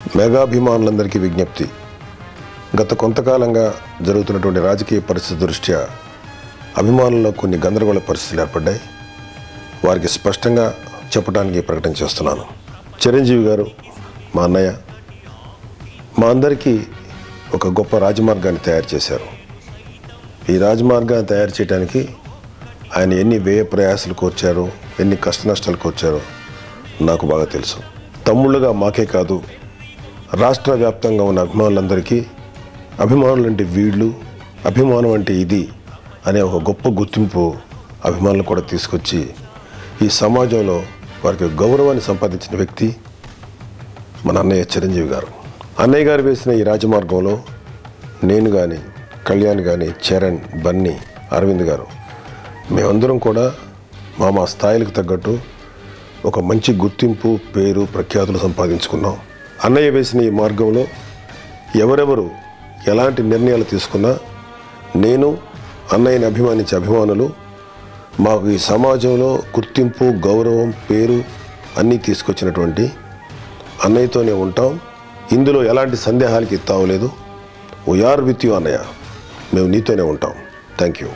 మెగాభిమానులందరికీ విజ్ఞప్తి. గత కొంతకాలంగా జరుగుతున్నటువంటి రాజకీయ పరిస్థితి దృష్ట్యా అభిమానుల్లో కొన్ని గందరగోళ పరిస్థితులు ఏర్పడ్డాయి. వారికి స్పష్టంగా చెప్పడానికి ప్రకటన చేస్తున్నాను. చిరంజీవి గారు మా అన్నయ్య, మా అందరికీ ఒక గొప్ప రాజమార్గాన్ని తయారు చేశారు. ఈ రాజమార్గాన్ని తయారు చేయడానికి ఆయన ఎన్ని వ్యయ ప్రయాసాలు కోర్చారో, ఎన్ని కష్ట నష్టాలు కోర్చారో నాకు బాగా తెలుసు. తమ్ముళ్ళుగా మాకే కాదు, రాష్ట్ర వ్యాప్తంగా ఉన్న అభిమానులందరికీ అభిమానులు అంటే వీళ్ళు, అభిమానం అంటే ఇది అనే ఒక గొప్ప గుర్తింపు అభిమానులు కూడా తీసుకొచ్చి ఈ సమాజంలో వారికి గౌరవాన్ని సంపాదించిన వ్యక్తి మన అన్నయ్య చిరంజీవి గారు. అన్నయ్య గారు వేసిన ఈ రాజమార్గంలో నేను కానీ, కళ్యాణ్ కానీ, చరణ్, బన్నీ, అరవింద్ గారు మేమందరం కూడా మా స్థాయిలకు తగ్గట్టు ఒక మంచి గుర్తింపు, పేరు, ప్రఖ్యాతులు సంపాదించుకున్నాం. అన్నయ్య వేసిన ఈ మార్గంలో ఎవరెవరు ఎలాంటి నిర్ణయాలు తీసుకున్నా నేను, అన్నయ్యని అభిమానించే అభిమానులు మాకు ఈ సమాజంలో గుర్తింపు, గౌరవం, పేరు అన్నీ తీసుకొచ్చినటువంటి అన్నయ్యతోనే ఉంటాం. ఇందులో ఎలాంటి సందేహాలకి తావులేదు. వీఆర్ విత్ యూ అన్నయ్య, మేము నీతోనే ఉంటాం. Thank you.